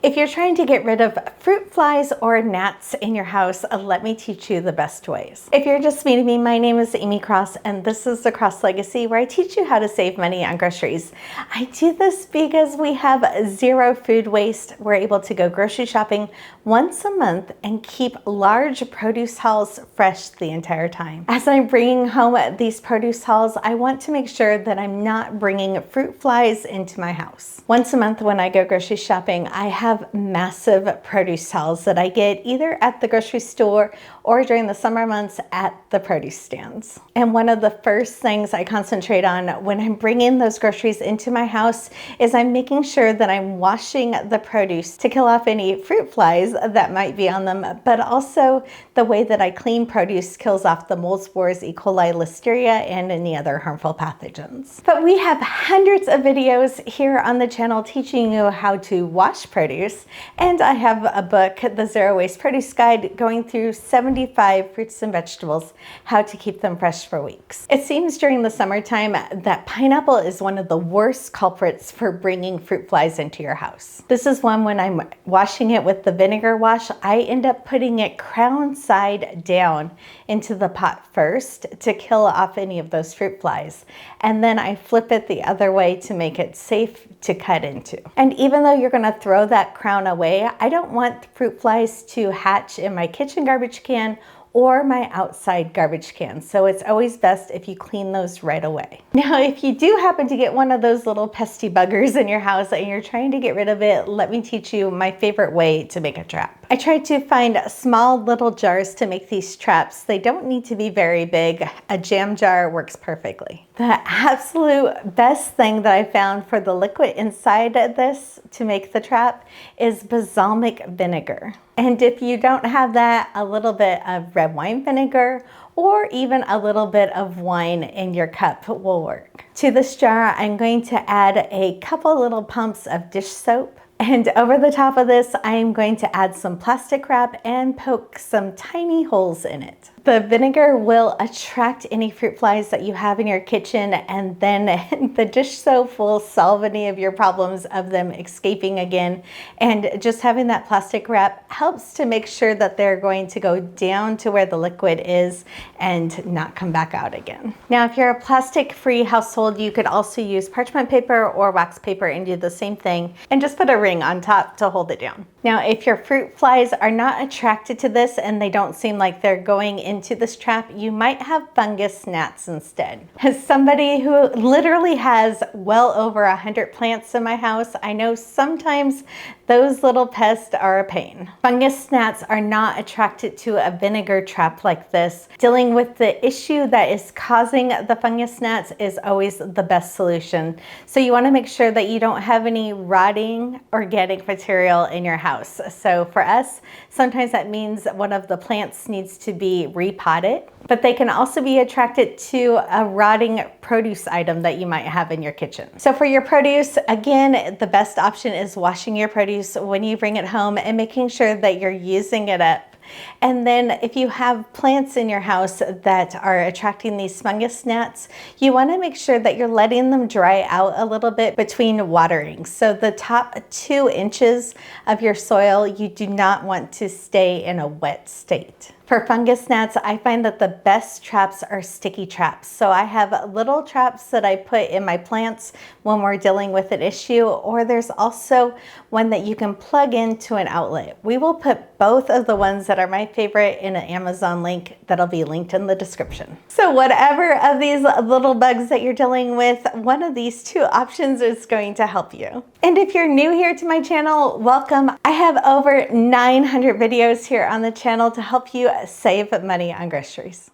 If you're trying to get rid of fruit flies or gnats in your house, let me teach you the best ways. If you're just meeting me, my name is Amy Cross and this is The Cross Legacy, where I teach you how to save money on groceries. I do this because we have zero food waste. We're able to go grocery shopping once a month and keep large produce hauls fresh the entire time. As I'm bringing home these produce hauls, I want to make sure that I'm not bringing fruit flies into my house. Once a month when I go grocery shopping, I have massive produce hauls that I get either at the grocery store or during the summer months at the produce stands. And one of the first things I concentrate on when I'm bringing those groceries into my house is I'm making sure that I'm washing the produce to kill off any fruit flies that might be on them, but also the way that I clean produce kills off the mold spores, E. coli, listeria, and any other harmful pathogens. But we have hundreds of videos here on the channel teaching you how to wash produce, and I have a book, The Zero Waste Produce Guide, going through 75 fruits and vegetables, how to keep them fresh for weeks. It seems during the summertime that pineapple is one of the worst culprits for bringing fruit flies into your house. This is one when I'm washing it with the vinegar wash, I end up putting it crown side down into the pot first to kill off any of those fruit flies. And then I flip it the other way to make it safe to cut into. And even though you're gonna throw that crown away, I don't want fruit flies to hatch in my kitchen garbage can or my outside garbage can. So it's always best if you clean those right away. Now, if you do happen to get one of those little pesky buggers in your house and you're trying to get rid of it, let me teach you my favorite way to make a trap. I try to find small little jars to make these traps. They don't need to be very big. A jam jar works perfectly. The absolute best thing that I found for the liquid inside of this to make the trap is balsamic vinegar. And if you don't have that, a little bit of red wine vinegar or even a little bit of wine in your cup will work. To this jar, I'm going to add a couple little pumps of dish soap. And over the top of this, I am going to add some plastic wrap and poke some tiny holes in it. The vinegar will attract any fruit flies that you have in your kitchen, and then the dish soap will solve any of your problems of them escaping again. And just having that plastic wrap helps to make sure that they're going to go down to where the liquid is and not come back out again. Now, if you're a plastic-free household, you could also use parchment paper or wax paper and do the same thing and just put a ring on top to hold it down. Now, if your fruit flies are not attracted to this and they don't seem like they're going into this trap, you might have fungus gnats instead. As somebody who literally has well over 100 plants in my house, I know sometimes those little pests are a pain. Fungus gnats are not attracted to a vinegar trap like this. Dealing with the issue that is causing the fungus gnats is always the best solution. So you want to make sure that you don't have any rotting organic material in your house. So for us, sometimes that means one of the plants needs to be repotted, but they can also be attracted to a rotting produce item that you might have in your kitchen. So for your produce, again, the best option is washing your produce when you bring it home and making sure that you're using it up. And then if you have plants in your house that are attracting these fungus gnats, you want to make sure that you're letting them dry out a little bit between waterings. So the top 2 inches of your soil, you do not want to stay in a wet state. For fungus gnats, I find that the best traps are sticky traps. So I have little traps that I put in my plants when we're dealing with an issue, or there's also one that you can plug into an outlet. We will put both of the ones that are my favorite in an Amazon link that'll be linked in the description. So whatever of these little bugs that you're dealing with, one of these 2 options is going to help you. And if you're new here to my channel, welcome. I have over 900 videos here on the channel to help you save money on groceries.